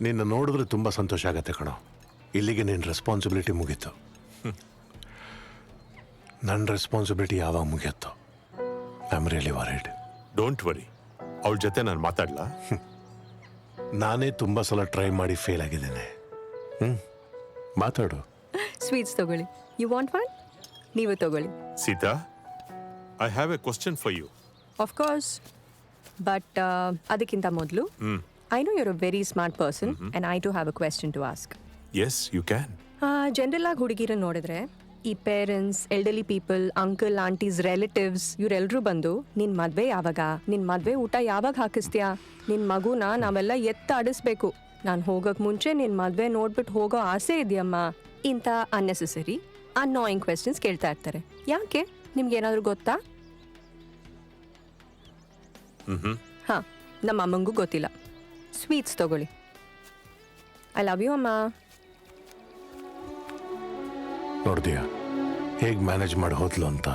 ನಿನ್ನ ನೋಡಿದ್ರೆ ತುಂಬ ಸಂತೋಷ ಆಗತ್ತೆ ಕಣೋ. ಇಲ್ಲಿಗೆ ನಿನ್ನ ರೆಸ್ಪಾನ್ಸಿಬಿಲಿಟಿ ಮುಗೀತು. ನನ್ನ ರೆಸ್ಪಾನ್ಸಿಬಿಲಿಟಿ ಯಾವಾಗ ಮುಗಿಯುತ್ತೋ I am really worried. Don't worry, ಅವಳ ಜೊತೆ ನಾನು ಮಾತಾಡ್ಲಾ? ನಾನೇ ತುಂಬ ಸಲ ಟ್ರೈ ಮಾಡಿ ಫೇಲ್ ಆಗಿದ್ದೇನೆ. ಮಾತಾಡು. ಸ್ವೀಟ್ಸ್ ತಗೊಳ್ಳಿ. You want one? ನೀವು ತಗೊಳ್ಳಿ. Sita, I have a question for you. Of course, but ಅದಕ್ಕಿಂತ ಮೊದಲು I know you're a very smart person and I too have a question to ask. Yes, you can. General ಆಗಿ ಹುಡುಗಿರನ್ನ ನೋಡಿದ್ರೆ ಈ parents, elderly people, uncle, aunties, relatives ಇವರೆಲ್ಲರೂ ಬಂದು ನಿನ್ನ ಮದುವೆ ಯಾವಾಗ, ನಿನ್ನ ಮದುವೆ ಊಟ ಯಾವಾಗ ಹಾಕಿಸ್ತೀಯಾ, ನಿನ್ನ ಮಗುನ ನಾವೆಲ್ಲ ಆಡಿಸ್ಬೇಕು, ನಾನು ಹೋಗೋಕೆ ಮುಂಚೆ ನಿನ್ನ ಮದುವೆ ನೋಡ್ಬಿಟ್ಟು ಹೋಗೋ ಆಸೆ ಇದೆಯಮ್ಮ, ಇಂಥ ಅನ್ನೆಸೆಸರಿ ಅನಾಯಿಂಗ್ ಕ್ವೆಶ್ಚನ್ಸ್ ಕೇಳ್ತಾ ಇರ್ತಾರೆ. ಯಾಕೆ? ನಿಮ್ಗೆ ಏನಾದರೂ ಗೊತ್ತಾ? ಹಾಂ, ನಮ್ಮ ಅಮ್ಮಂಗೂ ಗೊತ್ತಿಲ್ಲ. ಸ್ವೀಟ್ಸ್ ತಗೊಳ್ಳಿ. ಐ ಲವ್ ಯು ಅಮ್ಮ. ನೋಡ್ತೀಯಾ ಹೇಗೆ ಮ್ಯಾನೇಜ್ ಮಾಡಿ ಹೋದ್ಲು ಅಂತ.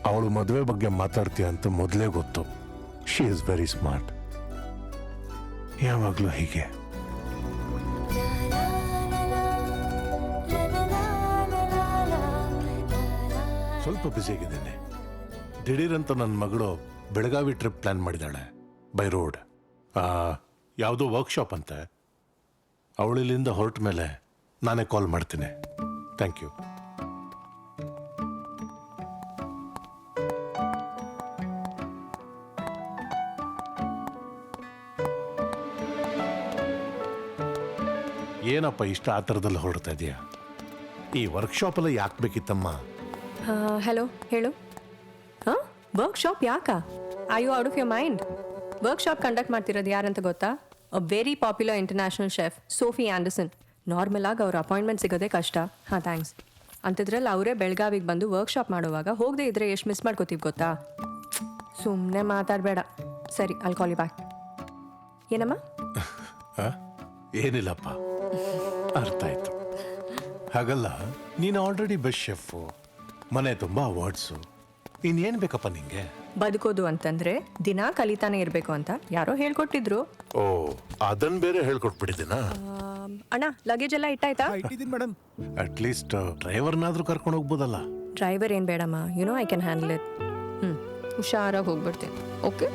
ಅವಳು ಮದುವೆ ಬಗ್ಗೆ ಮಾತಾಡ್ತೀಯ ಅಂತ ಮೊದಲೇ ಗೊತ್ತು. She is very smart. ಯಾವಾಗಲೂ ಹೀಗೆ. ಸ್ವಲ್ಪ ಬ್ಯುಸಿ ಆಗಿದ್ದೇನೆ. ದಿಢೀರಂತ ನನ್ನ ಮಗಳು ಬೆಳಗಾವಿ ಟ್ರಿಪ್ ಪ್ಲಾನ್ ಮಾಡಿದ್ದಾಳೆ ಬೈ ರೋಡ್. ಯಾವುದೋ ವರ್ಕ್ಶಾಪ್ ಅಂತೆ. ಅವಳಿಲ್ಲಿಂದ ಹೊರಟ ಮೇಲೆ ನಾನೇ ಕಾಲ್ ಮಾಡ್ತೀನಿ. Thank you. ಏನಪ್ಪ ಇಷ್ಟ ಆ ಥರದಲ್ಲಿ ಹೊರಡ್ತಾ ಇದೆಯಾ? ಈ ವರ್ಕ್ಶಾಪೆಲ್ಲ ಯಾಕೆ ಬೇಕಿತ್ತಮ್ಮ? ಹಲೋ, ಹೇಳು. ಹಾಂ, ವರ್ಕ್ಶಾಪ್ ಯಾಕಾ? I you out of your mind? Workshop conduct ಮಾಡ್ತಿರೋದು ಯಾರಂತ ಗೊತ್ತಾ? A very popular international chef Sophie Anderson. Normal ಆಗಿ ಅವ್ರ ಅಪಾಯಿಂಟ್ಮೆಂಟ್ ಸಿಗೋದೇ ಕಷ್ಟ. ಹಾಂ, ಥ್ಯಾಂಕ್ಸ್. ಅಂಥದ್ರಲ್ಲಿ ಅವರೇ ಬೆಳಗಾವಿಗೆ ಬಂದು ವರ್ಕ್ಶಾಪ್ ಮಾಡುವಾಗ ಹೋಗದೆ ಇದ್ರೆ ಎಷ್ಟು ಮಿಸ್ ಮಾಡ್ಕೋತೀವಿ ಗೊತ್ತಾ? ಸುಮ್ಮನೆ ಮಾತಾಡಬೇಡ. ಸರಿ, ಅಲ್ಲಿ ಕಾಲ್ ಯು ಬ್ಯಾಕ್. ಏನಮ್ಮ? ಏನಿಲ್ಲಪ್ಪ, ಅರ್ಥ ಆಯ್ತು. ಹಾಗಲ್ಲ, ನೀನು ಆಲ್ರೆಡಿ ಬೆಸ್ಟ್ ಶೆಫು, ಮನೆ ತುಂಬ ಅವಾರ್ಡ್ಸು, ಇನ್ನೇನು ಬೇಕಪ್ಪ ನಿಂಗೆ? ಬದುಕೋದು ಅಂತಂದ್ರೆ ದಿನ ಕಲಿತಾನೆ ಇರಬೇಕು ಅಂತ ಯಾರೋ ಹೇಳ್ಕೊಟ್ಟಿದ್ರು. ಓ, ಅದನ್ನ ಬೇರೆ ಹೇಳ್ಕೊಟ್ಬಿಟ್ಟಿದ್ದೀನಾ? ಅಣ್ಣ, ಲಗೇಜ್ ಎಲ್ಲ ಇಟ್ಟಾಯ್ತಾ? ಮೇಡಮ್. ಅಟ್ಲೀಸ್ಟ್ ಡ್ರೈವರ್ನಾದ್ರೂ ಕರ್ಕೊಂಡು ಹೋಗ್ಬೋದಲ್ಲ. ಡ್ರೈವರ್ ಏನು ಬೇಡಮ್ಮ, you know I can handle it. ಹುಷಾರಾಗಿ ಹೋಗ್ಬಿಡ್ತೀನಿ. Okay.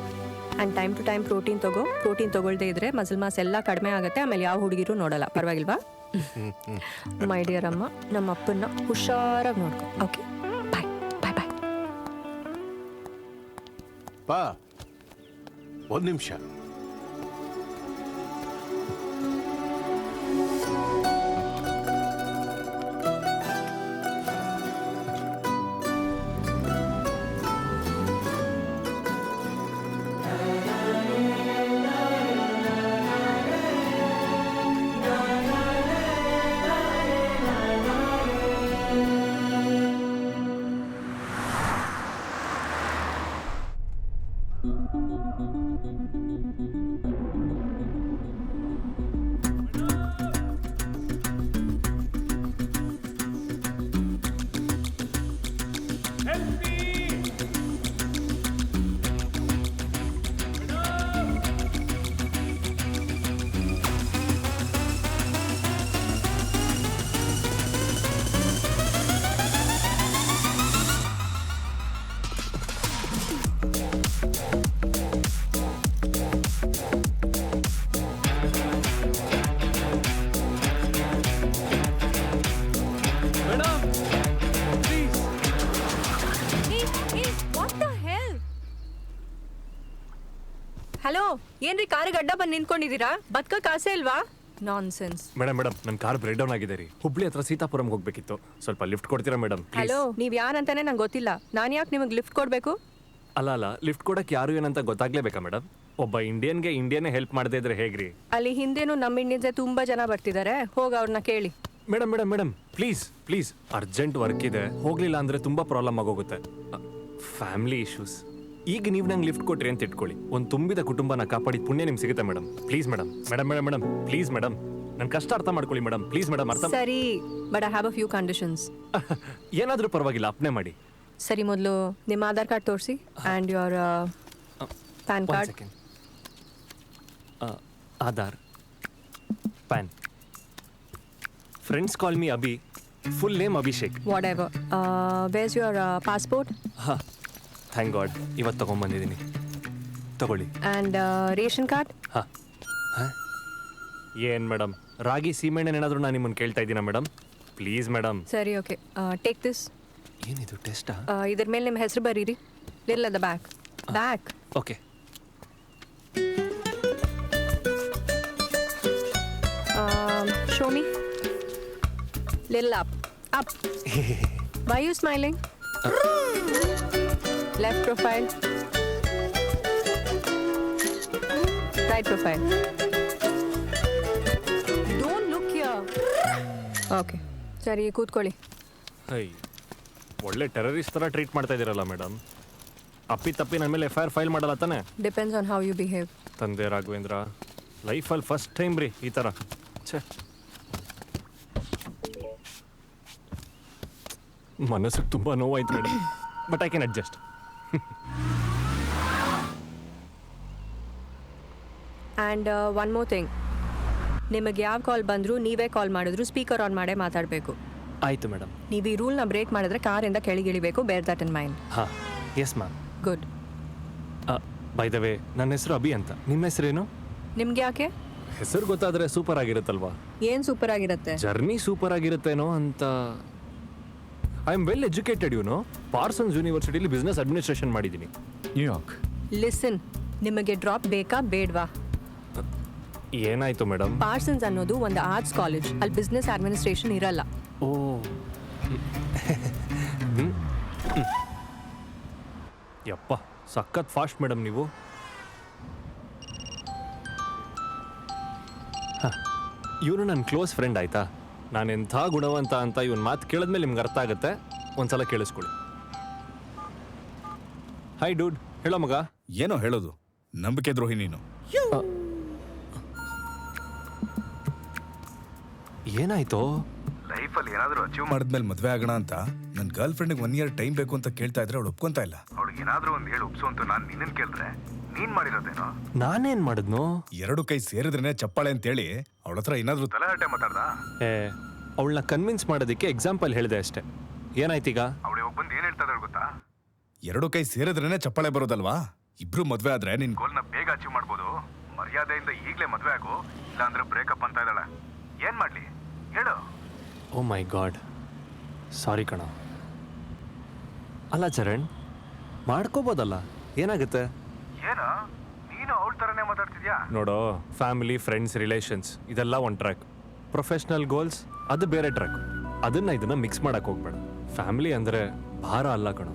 And time to time protein ತಗೋ. ಪ್ರೋಟೀನ್ ತಗೊಳ್ದೇ ಇದ್ರೆ ಮಸಲ್ ಮಾಸ್ ಎಲ್ಲ ಕಡಿಮೆ ಆಗುತ್ತೆ. ಆಮೇಲೆ ಯಾವ ಹುಡುಗಿರು ನೋಡಲ್ಲ. ಪರವಾಗಿಲ್ವಾ? ಮೈ ಡಿಯರ್ ಅಮ್ಮ, ನಮ್ಮ ಅಪ್ಪನ್ನ ಹುಷಾರಾಗಿ ನೋಡ್ಕೊ. ಓಕೆ, ಬಾಯ್ ಬಾಯ್ ಬಾಯ್. ಬಾ, ಒಂದು ನಿಮಿಷ. ಹಲೋ, ಏನ್ರಿ ಕಾರಿಗೆ ಅಡ್ಡ ಬಂದು ನಿಂತ್ಕೊಂಡಿದ್ದೀರಾ? ಬದುಕಕ್ಕೆ ಆಸೆ ಇಲ್ವಾ? ನಾನ್ಸೆನ್ಸ್. ಮೇಡಮ್, ನನ್ನ ಕಾರ್ ಬ್ರೇಕ್ ಡೌನ್ ಆಗಿದೆ ರೀ. ಹುಬ್ಳಿ ಹತ್ರ ಸೀತಾಪುರಂಗೆ ಹೋಗ್ಬೇಕಿತ್ತು. ಸ್ವಲ್ಪ ಲಿಫ್ಟ್ ಕೊಡ್ತೀರಾ ಮೇಡಮ್? ಹಲೋ, ನೀವ್ ಯಾರಂತಾನೆ ನಂಗೆ ಗೊತ್ತಿಲ್ಲ. ನಾನು ಯಾಕೆ ನಿಮಗೆ ಲಿಫ್ಟ್ ಕೊಡಬೇಕು? ಅಲ್ಲ, ಲಿಫ್ಟ್ ಕೊಡಕ್ಕೆ ಯಾರು ಏನಂತ ಗೊತ್ತಾಗ್ಲೇಬೇಕಾ ಮೇಡಮ್? ಒಬ್ಬ ಇಂಡಿಯನ್ಗೆ ಇಂಡಿಯನ್ನೇ ಹೆಲ್ಪ್ ಮಾಡದೇ ಇದ್ರೆ ಹೇಗ್ರಿ? ಅಲ್ಲಿ ಹಿಂದೆನೂ ನಮ್ಮ ಇಂಡಿಯನ್ಸೇ ತುಂಬಾ ಜನ ಬರ್ತಿದ್ದಾರೆ. ಹೋಗ ಅವ್ರನ್ನ ಕೇಳಿ. ಮೇಡಮ್ ಪ್ಲೀಸ್ ಅರ್ಜೆಂಟ್ ವರ್ಕ್ ಇದೆ. ಹೋಗ್ಲಿಲ್ಲ ಅಂದ್ರೆ ತುಂಬಾ ಪ್ರಾಬ್ಲಮ್ ಆಗೋಗುತ್ತೆ. Family issues. ಈಗ ನೀವು ನಂಗೆ ಲಿಫ್ಟ್ ಕೊಟ್ರಿ ಅಂತ ಇಟ್ಕೊಳ್ಳಿ, ಒಂದು ತುಂಬಿದ ಕುಟುಂಬನ ಕಾಪಾಡಿದ ಪುಣ್ಯ ನಿಮ್ಗೆ ಸಿಗುತ್ತೆ madam. Please madam, please madam, ನನ್ನ ಕಷ್ಟ ಅರ್ಥ ಮಾಡ್ಕೊಳ್ಳಿ ಮೇಡಮ್. ಪ್ಲೀಸ್ ಮೇಡಮ್, ಅರ್ಥ. ಸರಿ, but I have a few conditions. ಏನಾದರೂ ಪರವಾಗಿಲ್ಲ, ಅಪ್ನೆ ಮಾಡಿ. ಸರಿ, ಮೊದಲು ನಿಮ್ಮ ಆಧಾರ್ ಕಾರ್ಡ್ ತೋರಿಸಿ and your PAN card. Aadhaar PAN. Friends call me Abhi, full name Abhishek. Whatever. Where's your passport? ಹಾಂ, ಥ್ಯಾಂಕ್ ಗಾಡ್ ಇವತ್ತು ತೊಗೊಂಬಂದಿದ್ದೀನಿ. ತಗೊಳ್ಳಿ. And ration card? ಹಾಂ. ಏನು ಮೇಡಮ್, ರಾಗಿ ಸೀಮೆಣ್ಣೆ ಏನಾದರೂ ನಾನು ನಿಮ್ಮನ್ನು ಕೇಳ್ತಾ ಇದ್ದೀನಾ ಮೇಡಮ್? Please madam. ಸರಿ, ಓಕೆ. Take this. ಏನಿದು ಟೆಸ್ಟಾ? ಇದ್ರ ಮೇಲೆ ನಿಮ್ಮ ಹೆಸರು ಬರೀರಿ. ಇಲ್ಲ the back. Back. Okay. Show me. Little up. Up. Why are you smiling? Left profile. Right profile. Don't look here. Okay. ಸರಿ, ಕೂತ್ಕೊಳ್ಳಿ. ಐ, ಒಳ್ಳೆ ಟೆರರಿಸ್ಟ್ ಥರ ಟ್ರೀಟ್ ಮಾಡ್ತಾ ಇದ್ದೀರಲ್ಲ ಮೇಡಮ್. ಅಪ್ಪಿ ತಪ್ಪಿ ನನ್ನ ಮೇಲೆ FIR ಫೈಲ್ ಮಾಡಲ್ಲ ತಾನೆ? Depends on how you behave. ತಂದೆ ರಾಘವೇಂದ್ರ, ಲೈಫಲ್ಲಿ ಫಸ್ಟ್ ಟೈಮ್ ರೀ ಈ ಥರ. ಛೇ, ಮನಸ್ಸಿಗೆ ತುಂಬ ನೋವಾಯ್ತು madam, but I can adjust. And one more thing, ನಿಮಗೆ ಯಾವ ಕಾಲ್ ಬಂದರೂ ನೀವೇ ಕಾಲ್ ಮಾಡಿದ್ರು ಸ್ಪೀಕರ್ ಆನ್ ಮಾಡೇ ಮಾತಾಡಬೇಕು. ಆಯಿತು ಮೇಡಮ್. ನೀವು ಈ ರೂಲ್ನ ಬ್ರೇಕ್ ಮಾಡಿದ್ರೆ ಕಾರಿಂದ ಕೆಳಗಿಳಿಬೇಕು. ಬೇರ್ ದಟ್ ಇನ್ ಮೈಂಡ್. ಹಾಂ, yes ma'am. Good. By the way, ನನ್ನ ಹೆಸರು ಅಭಿ ಅಂತ. ನಿಮ್ಮ ಹೆಸರೇನು? ನಿಮ್ಗೆ ಯಾಕೆ? ಹೆಸರು ಗೊತ್ತಾದರೆ ಸೂಪರ್ ಆಗಿರುತ್ತಲ್ವಾ? ಏನು ಸೂಪರ್ ಆಗಿರುತ್ತೆ? ಜರ್ನಿ ಸೂಪರ್ ಆಗಿರುತ್ತೇನೋ ಅಂತ. I am well educated, you know. Parsons ಯೂನಿವರ್ಸಿಟಿಲಿ ಬಿಸ್ನೆಸ್ ಅಡ್ಮಿನಿಸ್ಟ್ರೇಷನ್ ಮಾಡಿದ್ದೀನಿ. ನ್ಯೂಯಾರ್ಕ್. ಲಿಸನ್, ನಿಮಗೆ ಡ್ರಾಪ್ ಬೇಕಾ ಬೇಡವಾ? ಏನಾಯ್ತು ಮೇಡಮ್? ಪಾರ್ಸನ್ಸ್ ಅನ್ನೋದು ಒಂದು ಆರ್ಟ್ಸ್ ಕಾಲೇಜ್. ಅಲ್ಲಿ ಬಿಸ್ನೆಸ್ ಅಡ್ಮಿನಿಸ್ಟ್ರೇಷನ್ ಇರಲ್ಲ. ಓ, ಯಪ್ಪ, ಸಖತ್ ಫಾಸ್ಟ್ ಮೇಡಮ್ ನೀವು. ಇವನು ನನ್ನ ಕ್ಲೋಸ್ ಫ್ರೆಂಡ್ ಆಯ್ತಾ. ನಾನು ಎಂಥ ಗುಣವಂತ ಅಂತ ಇವನ್ ಮಾತು ಕೇಳಿದ್ಮೇಲೆ ನಿಮ್ಗೆ ಅರ್ಥ ಆಗುತ್ತೆ. ಒಂದ್ಸಲ ಕೇಳಿಸ್ಕೊಳ್ಳಿ. Hi dude. ಹೇಳೋ ಮಗ. ಏನೋ ಹೇಳೋದು, ನಂಬಿಕೆ ದ್ರೋಹಿ ನೀನು. ಏನಾಯ್ತು? ಲೈಫಲ್ಲಿ ಏನಾದರೂ ಅಚೀವ್ ಮಾಡಿದ್ಮೇಲೆ ಮದ್ವೆ ಆಗೋಣ ಅಂತ ನನ್ನ ಗರ್ಲ್ ಫ್ರೆಂಡ್ಗೆ 1 year ಟೈಮ್ ಬೇಕು ಅಂತ ಕೇಳ್ತಾ ಇದ್ರೆ ಅವಳು ಒಪ್ಕೊಂತಾ ಇಲ್ಲ. ಅವಳಿಗೆ ಏನಾದರೂ ಒಂದು ಹೇಳಿ ಒಪ್ಸು ಅಂತ ನಾನು ನಿನ್ನನ್ನು ಕೇಳಿದ್ರೆ ನೀನ್ ಮಾಡಿರೋದೇನೋ? ನಾನೇನ್ ಮಾಡಿದ್ನು? 2 ಕೈ ಸೇರಿದ್ರೇನೆ ಚಪ್ಪಾಳೆ ಅಂತೇಳಿ ಅವಳ ಹತ್ರ ಏನಾದ್ರು ತಲೆಹರಟೆ ಮಾತಾಡ್ದ? ಅವಳನ್ನ ಕನ್ವಿನ್ಸ್ ಮಾಡೋದಕ್ಕೆ ಎಕ್ಸಾಂಪಲ್ ಹೇಳಿದೆ ಅಷ್ಟೇ. ಏನಾಯ್ತೀಗ? ಅವಳು ಇವಾಗ ಬಂದು ಏನ್ ಹೇಳ್ತಾ ಇದ್ದಾಳೆ ಗೊತ್ತಾ? 2 ಕೈ ಸೇರಿದ್ರೇನೆ ಚಪ್ಪಾಳೆ ಬರೋದಲ್ವಾ? ಇಬ್ರು ಮದ್ವೆ ಆದ್ರೆ ನಿನ್ ಗೋಲ್ನ ಬೇಗ ಅಚೀವ್ ಮಾಡ್ಬೋದು. ಮರ್ಯಾದೆಯಿಂದ ಈಗಲೇ ಮದ್ವೆ ಆಗು, ಇಲ್ಲಾಂದ್ರೆ ಬ್ರೇಕಪ್ ಅಂತ ಇದ್ದಾಳೆ. ಏನ್ ಮಾಡ್ಲಿ ಹೇಳು? ಓ ಮೈ ಗಾಡ್, ಸಾರಿ ಕಣ. ಅಲ್ಲ ಚರಣ್, ಮಾಡ್ಕೋಬೋದಲ್ಲ, ಏನಾಗುತ್ತೆ? ಏನು ನೀನು ಅವಳ ಥರನೇ ಮಾತಾಡ್ತಿದ್ಯಾ? ನೋಡೋ, ಫ್ಯಾಮಿಲಿ, ಫ್ರೆಂಡ್ಸ್, ರಿಲೇಷನ್ಸ್ ಇದೆಲ್ಲ ಒಂದು ಟ್ರ್ಯಾಕ್. ಪ್ರೊಫೆಷ್ನಲ್ ಗೋಲ್ಸ್ ಅದು ಬೇರೆ ಟ್ರ್ಯಾಕ್. ಇದನ್ನ ಮಿಕ್ಸ್ ಮಾಡಕ್ಕೆ ಹೋಗ್ಬೇಡ. ಫ್ಯಾಮಿಲಿ ಅಂದರೆ ಭಾರ ಅಲ್ಲ ಕಣೋ.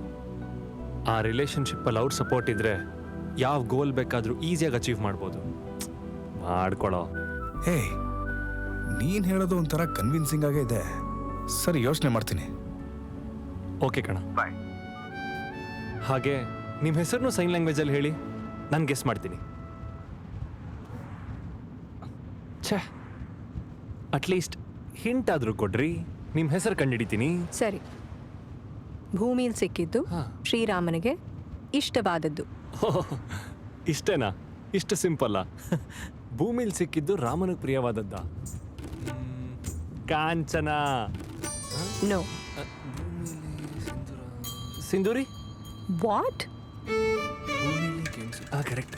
ಆ ರಿಲೇಷನ್ಶಿಪ್ಪಲ್ಲಿ ಅವ್ರ ಸಪೋರ್ಟ್ ಇದ್ರೆ ಯಾವ ಗೋಲ್ ಬೇಕಾದರೂ ಈಸಿಯಾಗಿ ಅಚೀವ್ ಮಾಡ್ಬೋದು. ಮಾಡ್ಕೊಳೋ. ಹೇ, ನೀನ್ ಹೇಳೋದು ಒಂಥರ ಕನ್ವಿನ್ಸಿಂಗ್ ಆಗೇ ಇದೆ. ಸರಿ, ಯೋಚನೆ ಮಾಡ್ತೀನಿ. ಓಕೆ ಕಣ. ಬಾಯ್. ಹಾಗೆ ನಿಮ್ಮ ಹೆಸರನ್ನು ಸೈನ್ ಲ್ಯಾಂಗ್ವೇಜಲ್ಲಿ ಹೇಳಿ, ನಾನು ಗೆಸ್ ಮಾಡ್ತೀನಿ. ಛೇ, ಅಟ್ಲೀಸ್ಟ್ ಹಿಂಟ್ ಆದರೂ ಕೊಡ್ರಿ, ನಿಮ್ಮ ಹೆಸರು ಕಂಡುಹಿಡಿತೀನಿ. ಸರಿ. ಭೂಮಿಯಲ್ಲಿ ಸಿಕ್ಕಿದ್ದು ಶ್ರೀರಾಮನಿಗೆ ಇಷ್ಟವಾದದ್ದು. ಇಷ್ಟೇನಾ? ಇಷ್ಟು ಸಿಂಪಲ್ಲ? ಭೂಮಿಲಿ ಸಿಕ್ಕಿದ್ದು ರಾಮನಿಗೆ ಪ್ರಿಯವಾದದ್ದ? ಕಾಂಚನ. ನೋ. ಸಿಂಧೂರಿ. ವಾಟ್? ಕರೆಕ್ಟ್.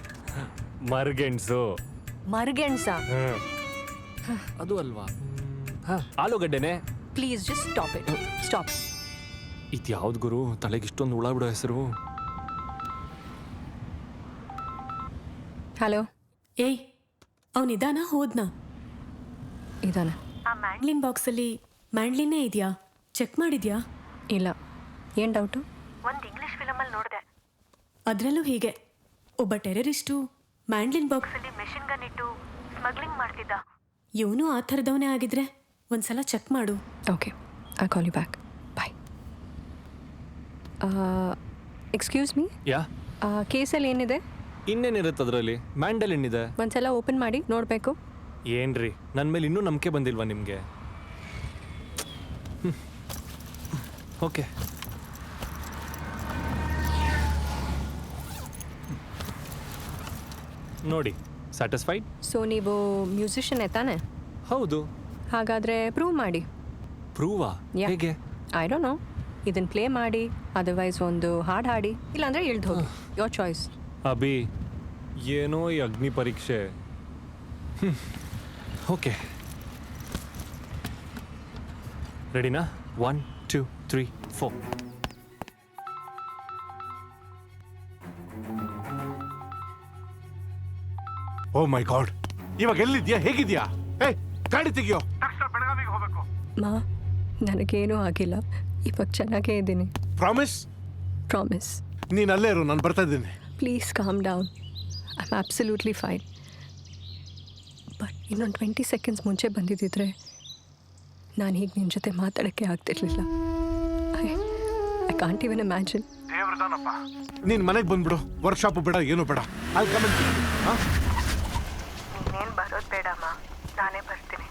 ಮರ್ಗೆಣ್ಸು. ಮರ್ಗೆಣ್ಸ? ಅದು ಅಲ್ವಾ? ಆಲೂಗಡ್ಡೆನೆ. Please just stop it. Stop. ಇದು ಯಾವ್ದು ಗುರು, ತಲೆಗೆ ಇಷ್ಟೊಂದು ಹುಳ ಬಿಡೋ ಹೆಸರು? ಹಲೋ. ಏಯ್, ಅವನಿದಾನ ಹೋದ್ನಾ? ಇದಾನ. ಆ ಮ್ಯಾಂಡ್ಲಿನ್ ಬಾಕ್ಸಲ್ಲಿ ಮ್ಯಾಂಡ್ಲಿನೇ ಇದೆಯಾ? ಚೆಕ್ ಮಾಡಿದ್ಯಾ? ಇಲ್ಲ. ಏನು ಡೌಟು? ಒಂದು ಇಂಗ್ಲಿಷ್ ಫಿಲಮಲ್ಲಿ ನೋಡಿದೆ. ಅದರಲ್ಲೂ ಹೀಗೆ ಒಬ್ಬ ಟೆರರಿಸ್ಟು ಮ್ಯಾಂಡ್ಲಿನ್ ಬಾಕ್ಸಲ್ಲಿ ಮೆಷಿನ್ ಗನ್ ಇಟ್ಟು ಸ್ಮಗ್ಲಿಂಗ್ ಮಾಡ್ತಿದ್ದ. ಇವನು ಆ ಥರದವನೇ ಆಗಿದ್ರೆ ಒಂದ್ಸಲ ಚೆಕ್ ಮಾಡು. Okay, I call you back. Bye. Excuse me. ಯಾ? ಕೇಸಲ್ಲಿ ಏನಿದೆ? ಇನ್ನೇನಿರುತ್ತೆ ಅದರಲ್ಲಿ? ಮ್ಯಾಂಡಲ್ ಏನಿದೆ? ಒಂದ್ಸಲ ಓಪನ್ ಮಾಡಿ ನೋಡಬೇಕು. ಏನ್ರಿ, ನನ್ನ ಮೇಲೆ ಇನ್ನೂ ನಂಬಿಕೆ ಬಂದಿಲ್ವಾ ನಿಮಗೆ? ಓಕೆ. ನೋಡಿ, ಸ್ಯಾಟಿಸ್ಫೈಡ್? ಸೊ ನೀವು ಮ್ಯೂಸಿಷಿಯನ್ ತಾನೆ? ಹೌದು. ಹಾಗಾದರೆ ಪ್ರೂವ್ ಮಾಡಿ. ಪ್ರೂವಾ? Yeah. ಹೇಗೆ? I don't know. ಇದನ್ನು ಪ್ಲೇ ಮಾಡಿ, ಅದರ್ವೈಸ್ ಒಂದು ಹಾಡು ಹಾಡಿ, ಇಲ್ಲಾಂದರೆ ಇಳ್ದು ಹೋಗಿ. Your choice. ಅಭಿ, ಏನೋ ಈ ಅಗ್ನಿ ಪರೀಕ್ಷೆ. ಓಕೆ, ರೆಡಿನಾ? 1 2 3 4. ಓ ಮೈ ಗಾಡ್, ಇವಾಗ ಎಲ್ಲಿದ್ಯಾ? ಹೇಗಿದ್ಯಾ? ಏ, ಗಾಡಿ ತೆಗಿಯೋ. ತಕ್ಷಣ ಬೆಳಗಾವಿಗೆ ಹೋಗ್ಬೇಕು. ಮಾ, ನನಗೇನೂ ಆಗಿಲ್ಲ. ಇವಾಗ ಚೆನ್ನಾಗೇ ಇದ್ದೀನಿ. ಪ್ರಾಮಿಸ್? ಪ್ರಾಮಿಸ್. ನೀನು ಅಲ್ಲೇ ಇರು, ನಾನು ಬರ್ತಾ ಇದ್ದೀನಿ. Please calm down. I am absolutely fine. But ಇನ್ನೊಂದು 20 ಸೆಕೆಂಡ್ಸ್ ಮುಂಚೆ ಬಂದಿದ್ದಿದ್ರೆ ನಾನು ಹೀಗೆ ನಿನ್ನ ಜೊತೆ ಮಾತಾಡೋಕ್ಕೆ ಆಗ್ತಿರ್ಲಿಲ್ಲ. I can't even imagine. ದೇವ್ರದಾನಪ್ಪ. ನೀನು ಮನೆಗೆ ಬಂದ್ಬಿಡು. ವರ್ಕ್ಶಾಪ್ ಬೇಡ, ಏನು ಬೇಡ. ಅಲ್ಲಿ ಕಮೆಂಟ್. ನೀನೇನು ಬರೋದು ಬೇಡಮ್ಮ, ನಾನೇ ಬರ್ತೀನಿ.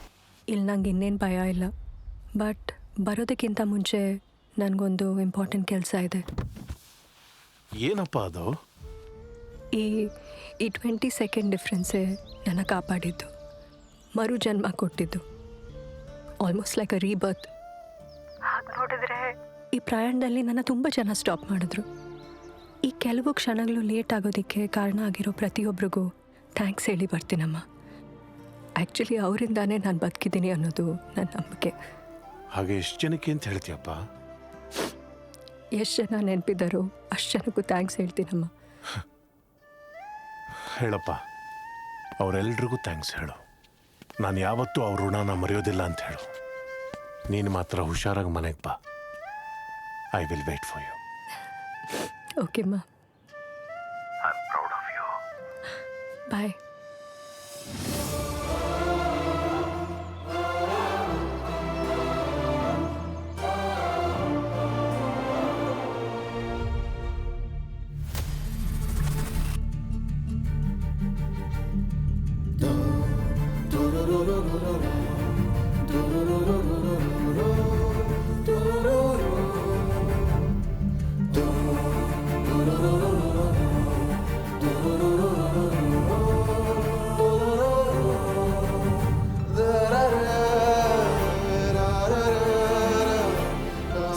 ಇಲ್ಲಿ ನಂಗೆ ಇನ್ನೇನು ಭಯ ಇಲ್ಲ. ಬಟ್ ಬರೋದಕ್ಕಿಂತ ಮುಂಚೆ ನನಗೊಂದು ಇಂಪಾರ್ಟೆಂಟ್ ಕೆಲಸ ಇದೆ. ಏನಪ್ಪ ಅದು? ಈ 20 ಸೆಕೆಂಡ್ ಡಿಫ್ರೆನ್ಸೇ ನನ್ನ ಕಾಪಾಡಿದ್ದು, ಮರು ಜನ್ಮ ಕೊಟ್ಟಿದ್ದು. Almost like a rebirth. ಹಾಗೆ ನೋಡಿದ್ರೆ ಈ ಪ್ರಯಾಣದಲ್ಲಿ ನನ್ನ ತುಂಬ ಜನ ಸ್ಟಾಪ್ ಮಾಡಿದ್ರು. ಈ ಕೆಲವು ಕ್ಷಣಗಳು ಲೇಟ್ ಆಗೋದಕ್ಕೆ ಕಾರಣ ಆಗಿರೋ ಪ್ರತಿಯೊಬ್ಬರಿಗೂ ಥ್ಯಾಂಕ್ಸ್ ಹೇಳಿ ಬರ್ತೀನಮ್ಮ. ಆ್ಯಕ್ಚುಲಿ ಅವರಿಂದಾನೇ ನಾನು ಬದುಕಿದ್ದೀನಿ ಅನ್ನೋದು ನನ್ನ ನಂಬಿಕೆ. ಹಾಗೆ ಎಷ್ಟು ಜನಕ್ಕೆ ಅಂತ ಹೇಳ್ತೀಯಪ್ಪ? ಎಷ್ಟು ಜನ ನೆನಪಿದ್ದಾರೋ ಅಷ್ಟು ಜನಕ್ಕೂ ಥ್ಯಾಂಕ್ಸ್ ಹೇಳ್ತೀನಮ್ಮ. ಹೇಳಪ್ಪ, ಅವರೆಲ್ರಿಗೂ ಥ್ಯಾಂಕ್ಸ್ ಹೇಳು. ನಾನು ಯಾವತ್ತೂ ಅವ್ರ ಋಣನ ಮರೆಯೋದಿಲ್ಲ ಅಂತ ಹೇಳು. ನೀನು ಮಾತ್ರ ಹುಷಾರಾಗಿ ಮನೆಗೆ ಬಾ. I will wait for you. ಓಕೆಮ್ಮ, I am proud of you. Bye.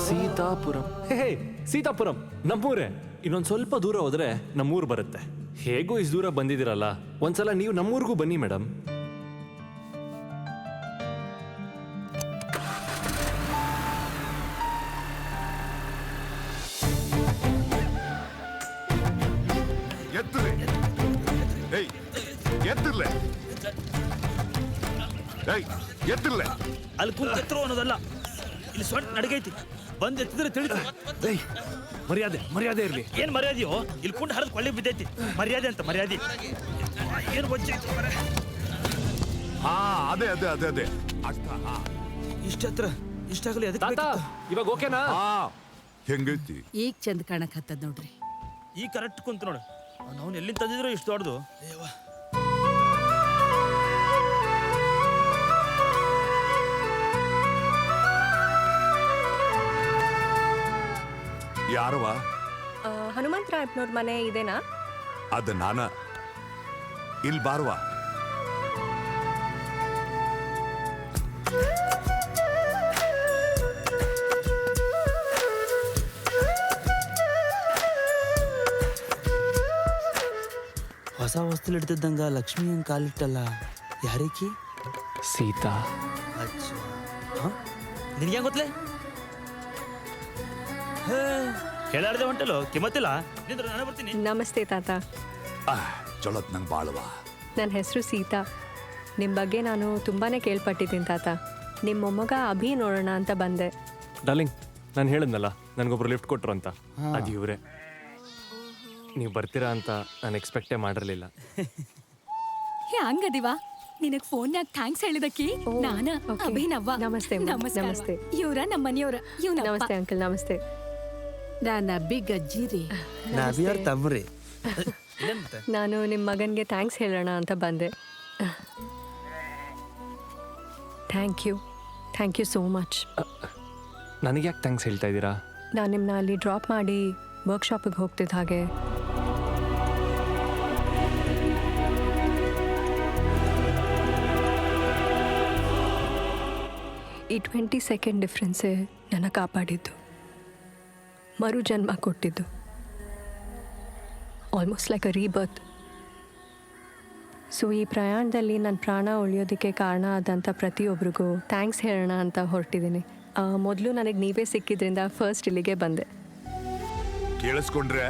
Sitapuram. ಹೇ, ಸೀತಾಪುರಂ ನಮ್ಮೂರೇ. ಇನ್ನೊಂದು ಸ್ವಲ್ಪ ದೂರ ಹೋದ್ರೆ ನಮ್ಮೂರು ಬರುತ್ತೆ. ಹೇಗೂ ಇಷ್ಟು ದೂರ ಬಂದಿದ್ದೀರಲ್ಲ, ಒಂದ್ಸಲ ನೀವು ನಮ್ಮೂರಿಗೂ ಬನ್ನಿ ಮೇಡಮ್. ಎತ್ತುಲೆ. ಏಯ್, ಎತ್ತುಲೆ. ಏಯ್, ಎತ್ತುಲೆ. ಅಲ್ಲಿ ಕುಂತ್ರು ಅನ್ನೋದಲ್ಲ, ಇಲ್ಲಿ ಸೊಂಟ ನಡಗೈತಿ. ಬಂದು ಎತ್ತಿದ್ರೆ ತಿಳಿತು. ಮರ್ಯಾದೆ ಮರ್ಯಾದೆ ಇರಲಿ. ಏನ್ ಮರ್ಯಾದೆಯೋ? ಇಲ್ಲಿ ಕುಂಡ್ ಹರಿದು ಕೊಳ್ಳಿ ಬಿದ್ದೈತಿ. ಮರ್ಯಾದೆ ಅಂತ ಮರ್ಯಾದೆ ಏನು ಬಚ್ಚ ಹಾ, ಅದೇ ಅದೇ ಅದೇ ಅದೇ ಅಷ್ಟ. ಇಷ್ಟತ್ರ ಇಷ್ಟಾಗಲಿ ಅದಕ್ಕೆ ತಾತ, ಇವಾಗ ಓಕೆನಾ? ಹೆಂಗೈತಿ? ಈಗ ಚಂದ ಕಾಣಕ್ ಹತ್ತದ ನೋಡ್ರಿ. ಈ ಕರೆಕ್ಟ್ ಕುಂತ ನೋಡು. ನಾವು ಎಲ್ಲಿಂದ ತಂದಿದ್ರು ಇಷ್ಟು ದೊಡ್ಡದು. ಯಾರವ? ಹನುಮಂತರಾಯಪ್ಪನವ್ರ ಮನೆ ಇದೇನಾ? ಅದ ನಾನ. ಇಲ್ಲಿ ಬಾರ್ವಾ. ಹೊಸ ವಸ್ತು ಹಿಡ್ತಿದ್ದಂಗ ಲಕ್ಷ್ಮಿ ಹಂಗೆ ಕಾಲಿಟ್ಟಲ್ಲ, ಯಾರಿಕಿ? ಸೀತಾ. ನಿನ್ಗೆ ಗೊತ್ತಲೇ? ಹೇಳಾಡ್ದೆ ಹೊಂಟಲ್ಲೋ, ಕಿಮ್ಮತ್ತಿಲ್ಲ. ನಿಂದ್ರೆ ನಾನು ಬರ್ತೀನಿ. ನಮಸ್ತೆ ತಾತ. ಚೊಲೋತ್ ನಂಗೆ ಬಾಳವಾ. ನನ್ನ ಹೆಸರು ಸೀತಾ. ನಿಮ್ಮ ಬಗ್ಗೆ ನಾನು ತುಂಬಾ ಕೇಳ್ಪಟ್ಟಿದ್ದೀನಿ ತಾತ. ನಿಮ್ಮ ಮೊಮ್ಮಗ ಅಭಿ ನೋಡೋಣ ಅಂತ ಬಂದೆ. ಡಾರ್ಲಿಂಗ್, ನಾನು ಹೇಳಿದ್ನಲ್ಲ ನನಗೊಬ್ರು ಲಿಫ್ಟ್ ಕೊಟ್ರು ಅಂತ, ಅದು ಇವರೇ. ನೀವು ಬರ್ತೀರಾ ಅಂತ ನಾನು ಎಕ್ಸ್ಪೆಕ್ಟೇ ಮಾಡಿರಲಿಲ್ಲ. ಹೇ ಹಂಗದಿವಾ? ನಿನಗ್ ಫೋನ್ಯಾಗ ಥ್ಯಾಂಕ್ಸ್ ಹೇಳಿದಕ್ಕಿ ನಾನ okay. ಅಭಿನವ್ವ. ನಮಸ್ತೆ ಅಮ್ಮ. ನಮಸ್ತೆ. ಇವ್ರ ನಮ್ಮ ಮನೆಯವ್ರ. ನಮಸ್ತೆ ಅಂಕಲ್. ನಮಸ್ತೆ. ನಾನು ಅಬ್ಬಿ ಗಜ್ಜಿರಿ. ನಾವ್ಯಾರು ತಮ್ರಿ? ನಾನು ನಿಮ್ಮ ಮಗನಿಗೆ ಥ್ಯಾಂಕ್ಸ್ ಹೇಳೋಣ ಅಂತ ಬಂದೆ. Thank you so much. ನನಗೆ ಯಾಕೆ ಥ್ಯಾಂಕ್ಸ್ ಹೇಳ್ತಾ ಇದ್ದೀರಾ? ನಾನು ನಿಮ್ಮನ್ನ ಅಲ್ಲಿ ಡ್ರಾಪ್ ಮಾಡಿ ವರ್ಕ್ಶಾಪಿಗೆ ಹೋಗ್ತಿದ್ದ ಹಾಗೆ ಈ 20 ಸೆಕೆಂಡ್ ಡಿಫ್ರೆನ್ಸೇ ನನ್ನ ಕಾಪಾಡಿದ್ದು, ಮರು ಜನ್ಮ ಕೊಟ್ಟಿದ್ದು, almost like a rebirth. So ಈ ಪ್ರಯಾಣದಲ್ಲಿ ನನ್ನ ಪ್ರಾಣ ಉಳಿಯೋದಕ್ಕೆ ಕಾರಣ ಆದಂಥ ಪ್ರತಿಯೊಬ್ಬರಿಗೂ ಥ್ಯಾಂಕ್ಸ್ ಹೇಳೋಣ ಅಂತ ಹೊರಟಿದ್ದೀನಿ. ಮೊದಲು ನನಗೆ ನೀವೇ ಸಿಕ್ಕಿದ್ರಿಂದ ಫಸ್ಟ್ ಇಲ್ಲಿಗೆ ಬಂದೆ. ಕೇಳಿಸ್ಕೊಂಡ್ರೆ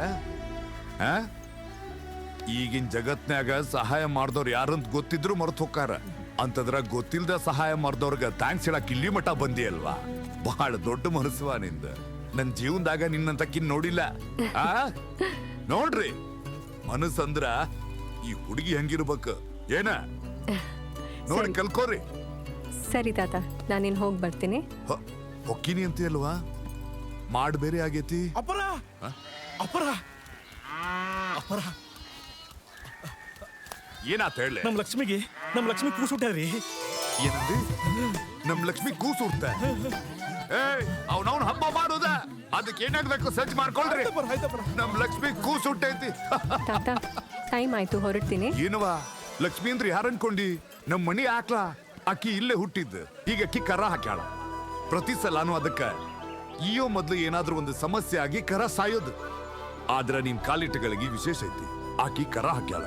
ಈಗಿನ ಜಗತ್ನ್ಯಾಗ ಸಹಾಯ ಮಾಡ್ದವ್ರು ಯಾರಂತ ಗೊತ್ತಿದ್ರು ಮರ್ತು ಹೋಕಾರ ಅಂತದ್ರ ಗೊತ್ತಿಲ್ದ ಸಹಾಯ ಮಾಡ್ದವ್ರಿಗೆ ಥ್ಯಾಂಕ್ಸ್ ಹೇಳಕ್ ಇಲ್ಲಿ ಮಠ ಬಂದಿ ಅಲ್ವಾ? ಬಹಳ ದೊಡ್ಡ ಮನಸ್ಸುವ ನಿಂದ. ನನ್ ಜೀವನದಾಗ ನಿನ್ನಂತಕ್ಕಿನ್ ನೋಡಿಲ್ಲ. ಆ ನೋಡ್ರಿ, ಮನಸ್ಸಂದ್ರ ಈ ಹುಡುಗಿ ಹಂಗಿರ್ಬೇಕು ಏನ ನೋಡಿ ಕಲ್ಕೋರಿ. ಸರಿ ತಾತ, ನಾನಿನ್ ಹೋಗಿ ಬರ್ತೀನಿ. ಹೊಕ್ಕಿನಿ ಅಂತ ಅಲ್ವಾ? ಮಾಡ್ ಬೇರೆ ಆಗೇತಿ. ಅಪರ ಅಪರ ಅಪರ ಏನಾತ ಹೇಳಿ? ನಮ್ಮ ಲಕ್ಷ್ಮಿ ಕೂಸುಟ್ಟಾರ್ರಿ. ಏನಂದಿ? ನಮ್ ಲಕ್ಷ್ಮಿ ಕೂಸುಡ್ತ? ಅವ್ನವ್ನ ಹಬ್ಬ ಮಾಡೋದ, ಅದಕ್ಕೆ ಏನಾಗ್ಬೇಕು ಸಜ್ಜ್ ಮಾಡ್ಕೊಳ್ರಿ. ನಮ್ ಲಕ್ಷ್ಮಿ ಕೂಸುಟ್ಟೈತಿ. ತಾತ, ಟೈಮ್ ಆಯ್ತು, ಹೊರಡ್ತೀನಿ. ಏನವಾ ಲಕ್ಷ್ಮಿ ಅಂದ್ರೆ ಯಾರು ಅನ್ಕೊಂಡಿ? ನಮ್ ಮನಿ ಹಾಕ್ಲಾ, ಅಕ್ಕಿ ಇಲ್ಲೇ ಹುಟ್ಟಿದ್ದು, ಈಗ ಅಕ್ಕಿ ಕರ ಹಾಕ್ಯಾಳ. ಪ್ರತಿ ಸಲಾನು ಅದಕ್ಕ ಈಯೋ ಮೊದ್ಲು ಏನಾದ್ರೂ ಒಂದು ಸಮಸ್ಯೆ ಆಗಿ ಕರ ಸಾಯೋದು. ಆದ್ರ ನಿಮ್ ಕಾಲಿಟ್ಟಗಳಿಗೆ ವಿಶೇಷ ಐತಿ, ಆಕಿ ಕರ ಹಾಕ್ಯಾಳ.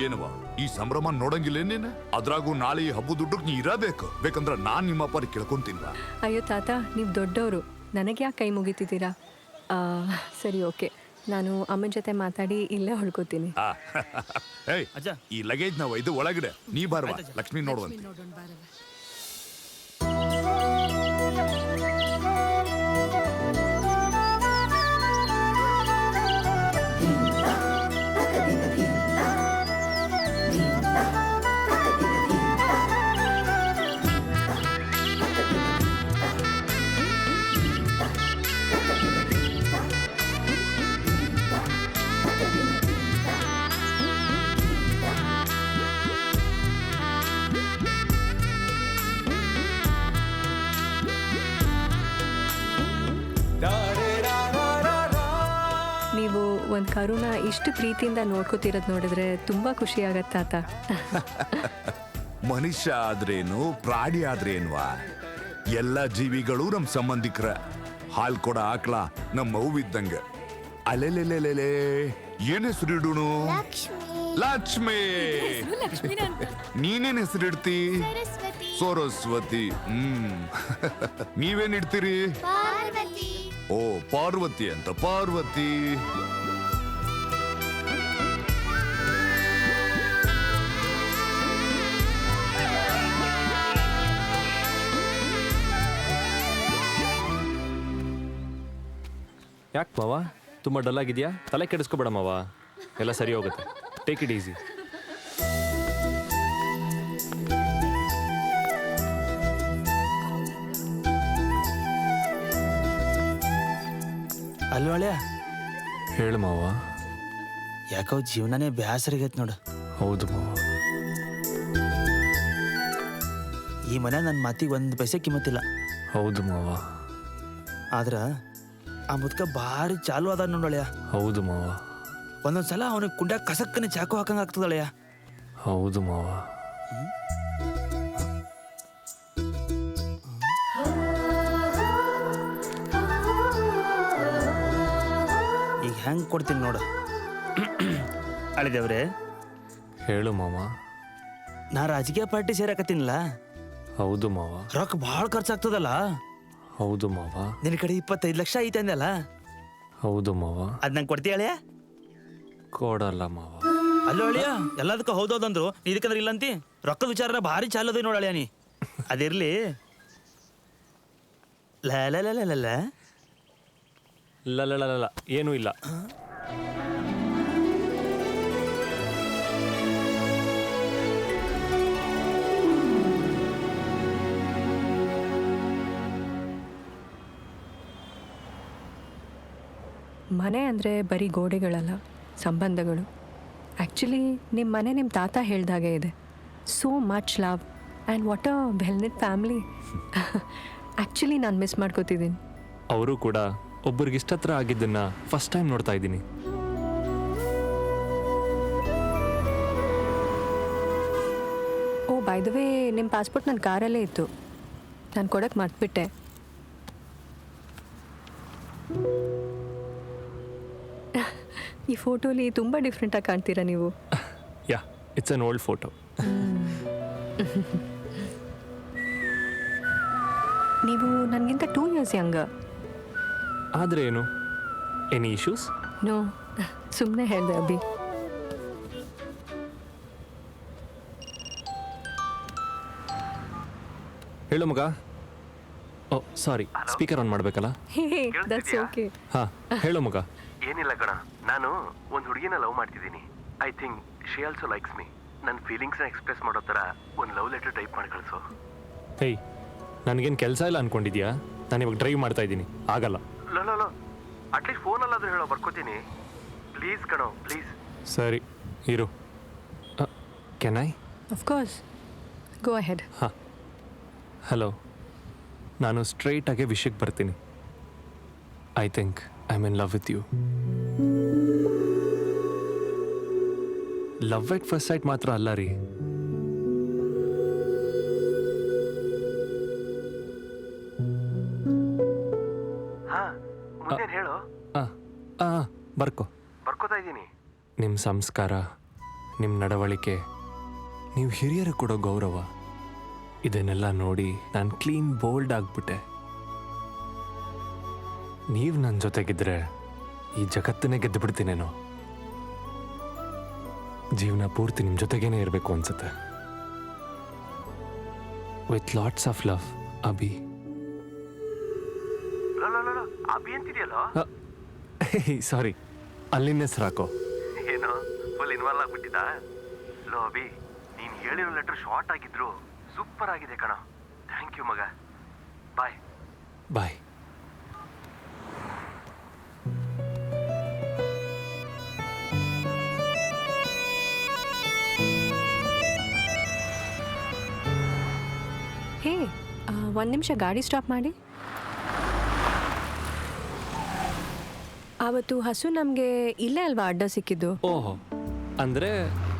ಏನವ ಈ ಸಂಭ್ರಮ ನೋಡಂಗಿಲ್ಲ ನೀನ್? ಅದ್ರಾಗೂ ನಾಳೆ ಈ ಹಬ್ಬದ ದುಡ್ಡಕ್ ನೀ ಇರಬೇಕು. ಬೇಕಂದ್ರ ನಾನ್ ನಿಮ್ಮ ಅಪ್ಪ ಕೇಳ್ಕೊಂತೀನಿವ. ಅಯ್ಯೋ ತಾತ, ನೀವು ದೊಡ್ಡವರು, ನನಗೆ ಯಾಕೆ ಕೈ ಮುಗಿತಿದ್ದೀರಾ? ಸರಿ, ಓಕೆ, ನಾನು ಅಮ್ಮನ ಜೊತೆ ಮಾತಾಡಿ ಇಲ್ಲೇ ಹೊಳ್ಕೋತೀನಿ. ಏಯ್ ಈ ಲಗೇಜ್ ನ ಒಯ್ದು ಒಳಗಡೆ ನೀ ಬಾರ್ವಾ, ಲಕ್ಷ್ಮಿ ನೋಡುವಂತ. ನೋಡೋಣ ಬಾರವ. ನೀವು ಒಂದು ಕರುನ ಇಷ್ಟು ಪ್ರೀತಿಯಿಂದ ನೋಡ್ಕೋತಿರೋದು ನೋಡಿದ್ರೆ ತುಂಬಾ ಖುಷಿ ಆಗತ್ತೆ ತಾತ. ಮನುಷ್ಯ ಆದ್ರೇನು ಪ್ರಾಣಿ ಆದ್ರೇನ್ವಾ, ಎಲ್ಲ ಜೀವಿಗಳು ನಮ್ ಸಂಬಂಧಿಕರ. ಹಾಲ್ ಕೊಡ ಆಕ್ಲ ನಮ್ಮ ಮಗು ಇದ್ದಂಗ. ಅಲೆಲೆಲೆಲೆ ಏನ್ ಹೆಸರಿಡುನು? ಲಕ್ಷ್ಮಿ. ನೀನೇನ್ ಹೆಸರಿಡ್ತಿ? ಸರಸ್ವತಿ. ನೀವೇನ್ ಇಡ್ತೀರಿ? ಓ, ಪಾರ್ವತಿ ಅಂತ. ಪಾರ್ವತಿ. ಯಾಕೆ ಮಾವ ತುಂಬ ಡಲ್ ಆಗಿದೆಯಾ? ತಲೆ ಕೆಡಿಸ್ಕೊಬೇಡ ಮಾವ, ಎಲ್ಲ ಸರಿ ಹೋಗುತ್ತೆ. Take it easy. ಅಲ್ವಾಳ್ಯ, ಹೇಳು ಮಾವ. ಯಾಕೋ ಜೀವನನೇ ಬ್ಯಾಸರಿಗೈತ್ ನೋಡು. ಹೌದು ಮಾವ. ಈ ಮನೆ ನನ್ನ ಮಾತಿಗೆ ಒಂದು ಪೈಸೆ ಕಿಮ್ಮತ್ತಿಲ್ಲ. ಹೌದು ಮಾವ. ಆದ್ರ ಆ ಮುದ್ಕ ಭಾರಿ ಚಾಲು ಅದ ನೋಡಳ್ಯ. ಹೌದು ಮಾವ. ಒಂದೊಂದ್ಸಲ ಅವನಿಗೆ ಕುಂಡ ಕಸಕ್ಕನೆ ಚಾಕು ಹಾಕಂಗ ಆಗ್ತದಳ್ಯ. ಹೌದು ಮಾವ. ಈಗ ಹೆಂಗ್ ಕೊಡ್ತೀನಿ ನೋಡು. ಅಳಿದೇವ್ರೆ, ಹೇಳು ಮಾವ. ನಾ ರಾಜಕೀಯ ಪಾರ್ಟಿ ಸೇರಾಕತ್ತೀನಿಲ್ಲ. ಹೌದು ಮಾವ. ರೊಕ್ಕ ಭಾಳ ಖರ್ಚಾಗ್ತದಲ್ಲ. ಹೌದು ಮಾವ. ನಿನ್ನ ಕಡೆ 25 ಲಕ್ಷ ಐತೆ ಅಂದಲ್ಲ. ಹೌದು ಮಾವ. ಅದ್ ನಂಗೆ ಕೊಡ್ತೀಯ ಅಳಿಯ? ಕೊಡಲ್ಲ ಮಾವ. ಅಲ್ಲೋ ಅಳಿಯ, ಎಲ್ಲದಕ್ಕೂ ಹೌದೌದಂದ್ರು ಇದಕ್ಕಂದ್ರೆ ಇಲ್ಲಂತಿ. ರೊಕ್ಕದ ವಿಚಾರ ಭಾರಿ ಚಾಲೋದಿ ನೋಡಳಿಯ ನೀ. ಅದಿರ್ಲಿ, ಲ ಲಲಲಲ ಏನೂ ಇಲ್ಲ. ಮನೆ ಅಂದರೆ ಬರೀ ಗೋಡೆಗಳಲ್ಲ, ಸಂಬಂಧಗಳು. ಆ್ಯಕ್ಚುಲಿ ನಿಮ್ಮ ಮನೆ ನಿಮ್ಮ ತಾತ ಹೇಳ್ದಾಗೆ ಇದೆ. So much love and what a well-neat family. Actually ನಾನು ಮಿಸ್ ಮಾಡ್ಕೋತಿದ್ದೀನಿ. ಅವರು ಕೂಡ ಒಬ್ಬರಿಗೆ ಇಷ್ಟತ್ರ ಆಗಿದ್ದನ್ನ ಫಸ್ಟ್ ಟೈಮ್ ನೋಡ್ತಾ ಇದ್ದೀನಿ. ಓ, ಬೈ ದ ವೇ, ನಿಮ್ಮ ಪಾಸ್ಪೋರ್ಟ್ ನನ್ನ ಕಾರಲ್ಲೇ ಇತ್ತು. ನಾನು ಕೊಡಕ್ಕೆ ಮರ್ತ್ಬಿಟ್ಟೆ. ಈ ಫೋಟೋಲಿ ತುಂಬ ಡಿಫ್ರೆಂಟಾಗಿ ಕಾಣ್ತೀರಾ ನೀವು. ಯಾ, ಇಟ್ಸ್ ಅನ್ ಓಲ್ಡ್ ಫೋಟೋ. ನೀವು ನನಗಿಂತ 2 years ಯಂಗ. ಆದರೆ ಏನು, ಎನಿ ಇಶ್ಯೂಸ್? ನೋ, ಸುಮ್ಮನೆ ಹೇಳಿದೆ ಅಭಿ. ಹೇಳು ಮಗ. ಓ ಸಾರಿ, ಸ್ಪೀಕರ್ ಆನ್ ಮಾಡಬೇಕಲ್ಲ. ಹೇ, ದಟ್ಸ್ ಓಕೆ. ಹಾಂ, ಹೇಳು ಮಗ. ಏನಿಲ್ಲ ಕಣ, ನಾನು ಒಂದು ಹುಡುಗಿನ ಲವ್ ಮಾಡ್ತಿದ್ದೀನಿ. I think she also likes me. ನನ್ನ ಫೀಲಿಂಗ್ಸ್ನ ಎಕ್ಸ್ಪ್ರೆಸ್ ಮಾಡೋ ಥರ ಒಂದು ಲವ್ ಲೆಟರ್ ಟೈಪ್ ಮಾಡಿ ಕಳಿಸು. ಹೇಯ್, ನನಗೇನು ಕೆಲಸ ಇಲ್ಲ ಅನ್ಕೊಂಡಿದ್ಯಾ? ನಾನು ಇವಾಗ ಡ್ರೈವ್ ಮಾಡ್ತಾ ಇದ್ದೀನಿ, ಆಗಲ್ಲ. ಲೋ ಅಟ್ಲೀಸ್ಟ್ ಫೋನಲ್ಲಾದರೂ ಹೇಳೋ, ಬರ್ಕೋತೀನಿ. ಪ್ಲೀಸ್ ಕಣೋ, ಪ್ಲೀಸ್. ಸರಿ ಇರು. Can I? Of course, go ahead. ಹಾಂ, ಹಲೋ. ನಾನು ಸ್ಟ್ರೈಟಾಗೆ ವಿಷಯಕ್ಕೆ ಬರ್ತೀನಿ. I think I am in love with you. Love at first sight ಮಾತ್ರ ಅಲ್ಲ ರೀ. ಮುಂದೇನು ಹೇಳು. ಬರ್ಕೋತಾ ಇದ್ದೀನಿ. ನಿಮ್ಮ ಸಂಸ್ಕಾರ, ನಿಮ್ಮ ನಡವಳಿಕೆ, ನೀವು ಹಿರಿಯರು ಕೊಡೋ ಗೌರವ, ಇದನ್ನೆಲ್ಲ ನೋಡಿ ನಾನು ಕ್ಲೀನ್ ಬೋಲ್ಡ್ ಆಗ್ಬಿಟ್ಟೆ. ನೀವು ನನ್ನ ಜೊತೆಗಿದ್ರೆ ಈ ಜಗತ್ತನ್ನೇ ಗೆದ್ದು ಬಿಡ್ತೀನೇನೋ. ಜೀವನ ಪೂರ್ತಿ ನಿಮ್ಮ ಜೊತೆಗೇನೆ ಇರಬೇಕು ಅನ್ಸುತ್ತೆ. With lots of love, Abhi. Abhi ಅಂತಿದೆಯಲ್ಲ. ಸಾರಿ, ಅಲ್ಲಿನ ಹೆಸರು ಹಾಕೋ. ಏನೋ ಫುಲ್ ಇನ್ವಾಲ್ವ್ ಆಗ್ಬಿಟ್ಟಿದ್ದ. ಲೋ ಅಭಿ, ನೀನು ಹೇಳಿರೋ ಲೆಟರ್ ಶಾರ್ಟ್ ಆಗಿದ್ರು ಸೂಪರ್ ಆಗಿದೆ ಕಣ. ಥ್ಯಾಂಕ್ ಯು ಮಗ. ಬಾಯ್ ಬಾಯ್. ಹೇ, 1 ನಿಮಿಷ ಗಾಡಿ ಸ್ಟಾಪ್ ಮಾಡಿ. ಆವತ್ತು ಹಸು ನಮಗೆ ಇಲ್ಲೇ ಅಲ್ವಾ ಅಡ್ಡ ಸಿಕ್ಕಿದ್ದು? ಓಹೋ, ಅಂದರೆ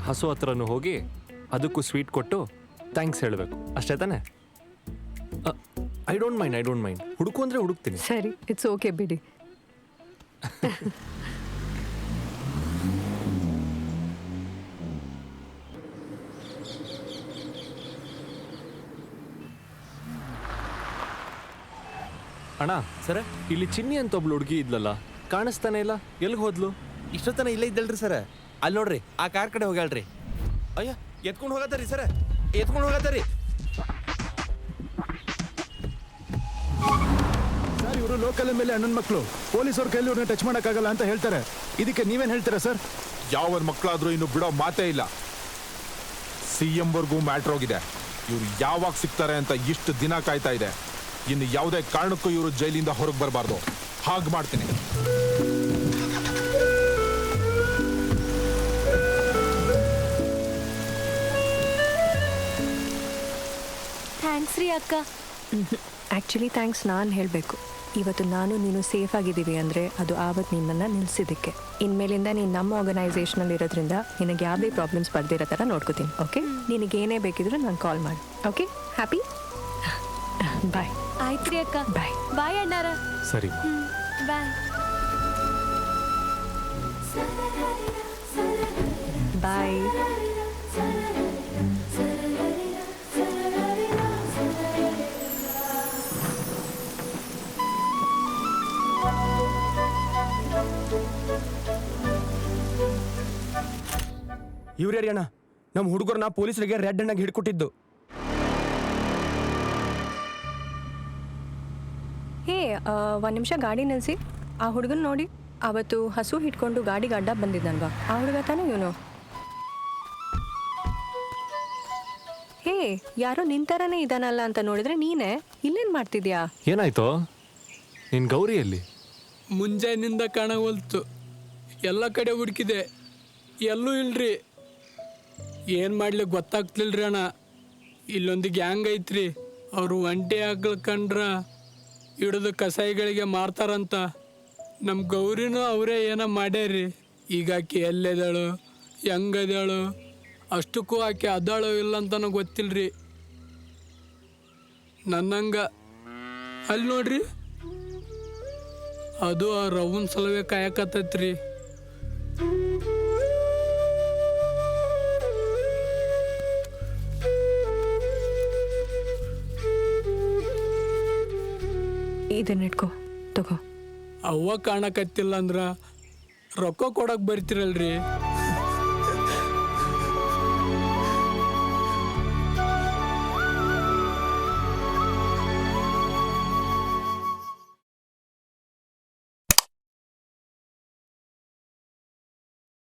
ಹಸು ಹತ್ರನೂ ಹೋಗಿ ಅದಕ್ಕೂ ಸ್ವೀಟ್ ಕೊಟ್ಟು ಥ್ಯಾಂಕ್ಸ್ ಹೇಳಬೇಕು, ಅಷ್ಟೇ ತಾನೆ? I don't mind. ಹುಡುಕು ಅಂದರೆ ಹುಡುಕ್ತೀನಿ. ಸರಿ, ಇಟ್ಸ್ ಓಕೆ ಬಿಡಿ. ಅಣ್ಣ ಸರ, ಇಲ್ಲಿ ಚಿನ್ನಿ ಅಂತ ಒಬ್ಳು ಹುಡುಗಿ ಇದ್ಲಲ್ಲ, ಕಾಣಿಸ್ತಾನೆ ಇಲ್ಲ, ಎಲ್ಲಿಗೆ ಹೋದ್ಲು? ಇಷ್ಟೊತ್ತನ ಇಲ್ಲೇ ಇದ್ದಲ್ರಿ ಸರ. ಅಲ್ಲಿ ನೋಡ್ರಿ, ಆ ಕಾರ್ ಕಡೆ ಹೋಗ್ಯಾಳ್ರಿ. ಅಯ್ಯ, ಎತ್ಕೊಂಡು ಹೋಗತ್ತಾರಿ ಸರ, ಎತ್ಕೊಂಡು ಹೋಗತ್ತಾರಿ. ಸರ್, ಇವರು ಲೋಕಲ್ ಮೇಲೆ ಅಣ್ಣನ ಮಕ್ಕಳು. ಪೊಲೀಸವ್ರ ಕೈಲಿ ಇವ್ರನ್ನ ಟಚ್ ಮಾಡೋಕ್ಕಾಗಲ್ಲ ಅಂತ ಹೇಳ್ತಾರೆ. ಇದಕ್ಕೆ ನೀವೇನು ಹೇಳ್ತೀರಾ ಸರ್? ಯಾವ ಮಕ್ಕಳಾದ್ರೂ ಇನ್ನು ಬಿಡೋ ಮಾತೇ ಇಲ್ಲ. CM ವರ್ಗೂ ಮ್ಯಾಟ್ರ್ ಹೋಗಿದೆ. ಇವ್ರು ಯಾವಾಗ ಸಿಗ್ತಾರೆ ಅಂತ ಇಷ್ಟು ದಿನ ಕಾಯ್ತಾ ಇದೆ. ಇನ್ನು ಯಾವುದೇ ಕಾರಣಕ್ಕೂ ಇವರು ಜೈಲಿಂದ ಹೊರಗೆ ಬರಬಾರ್ದು. ಹಾಗೆ ಮಾಡ್ತೀನಿ. ಥ್ಯಾಂಕ್ಸ್ ರೀ ಅಕ್ಕ. ಆ್ಯಕ್ಚುಲಿ ಥ್ಯಾಂಕ್ಸ್ ನಾನು ಹೇಳಬೇಕು. ಇವತ್ತು ನಾನು ನೀನು ಸೇಫ್ ಆಗಿದ್ದೀವಿ ಅಂದರೆ ಅದು ಆವತ್ತು ನಿನ್ನನ್ನು ನಿಲ್ಲಿಸಿದ್ದಕ್ಕೆ. ಇನ್ಮೇಲಿಂದ ನೀನು ನಮ್ಮ ಆರ್ಗನೈಸೇಷನಲ್ಲಿ ಇರೋದ್ರಿಂದ ನಿನಗೆ ಯಾವುದೇ ಪ್ರಾಬ್ಲಮ್ಸ್ ಬರ್ದಿರೋ ಥರ ನೋಡ್ಕೋತೀನಿ. ಓಕೆ, ನಿನಗೇನೇ ಬೇಕಿದ್ರೂ ನಾನು ಕಾಲ್ ಮಾಡಿ. Okay, happy? ಬಾಯ್. ಆಯ್ತು ರೀ ಅಕ್ಕ. ಬಾಯ್. ಬಾಯ್ ಅಣ್ಣಾರ. ಸರಿ, ಬಾಯ್. ಬಾಯ್. ಇವ್ರಿ ಅಣ್ಣ, ನಮ್ಮ ಹುಡುಗರನ್ನ ಪೊಲೀಸರಿಗೆ ರೆಡ್ ಹಣ್ಣಾಗಿ ಹಿಡ್ಕೊಟ್ಟಿದ್ದು. ಹೇ, 1 ನಿಮಿಷ ಗಾಡಿ ನಿಲ್ಲಿಸಿ. ಆ ಹುಡುಗನ ನೋಡಿ, ಅವತ್ತು ಹಸು ಹಿಡ್ಕೊಂಡು ಗಾಡಿಗೆ ಅಡ್ಡ ಬಂದಿದ್ದಲ್ವಾ, ಆ ಹುಡುಗ ತಾನೇ ಇವನು? ಹೇ, ಯಾರೋ ನಿನ್ ಥರನೇ ಇದಾನಲ್ಲ ಅಂತ ನೋಡಿದ್ರೆ ನೀನೇ ಇಲ್ಲೇನು ಮಾಡ್ತಿದ್ಯಾ? ಏನಾಯ್ತು? ನಿನ್ ಗೌರಿಯಲ್ಲಿ ಮುಂಜಾನಿಂದ ಕಾಣವಲ್ತು. ಎಲ್ಲ ಕಡೆ ಹುಡುಕಿದೆ, ಎಲ್ಲೂ ಇಲ್ರಿ. ಏನು ಮಾಡ್ಲಿಕ್ಕೆ ಗೊತ್ತಾಗ್ತಿಲ್ರಿ ಅಣ್ಣ. ಇಲ್ಲೊಂದು ಗ್ಯಾಂಗ್ ಐತ್ರಿ, ಅವರು ಒಂಟೆ ಆಕಳು ಕಂಡ್ರ ಹಿಡಿದು ಕಸಾಯಿಗಳಿಗೆ ಮಾರ್ತಾರಂತ. ನಮ್ಮ ಗೌರಿನೂ ಅವರೇ ಏನೋ ಮಾಡ್ಯಾರಿ. ಈಗ ಆಕೆ ಎಲ್ಲಿದ್ದಾಳು, ಹೆಂಗದಾಳು, ಅಷ್ಟಕ್ಕೂ ಆಕೆ ಅದಾಳೋ ಇಲ್ಲ ಅಂತನೂ ಗೊತ್ತಿಲ್ರಿ. ನನ್ನಂಗ ಅಲ್ಲಿ ನೋಡ್ರಿ ಅದು ಆ ರವನ್ ಸಲವೇ ಕಾಯಕತ್ತೈತ್ರಿ. ಇದನ್ನ ಇಟ್ಕೋ, ತಗೋ. ಅವ್ವ ಕಾಣಕತ್ತಿಲ್ಲ ಅಂದ್ರ ರೊಕ್ಕ ಕೊಡಕ್ ಬರ್ತಿರಲ್ರಿ.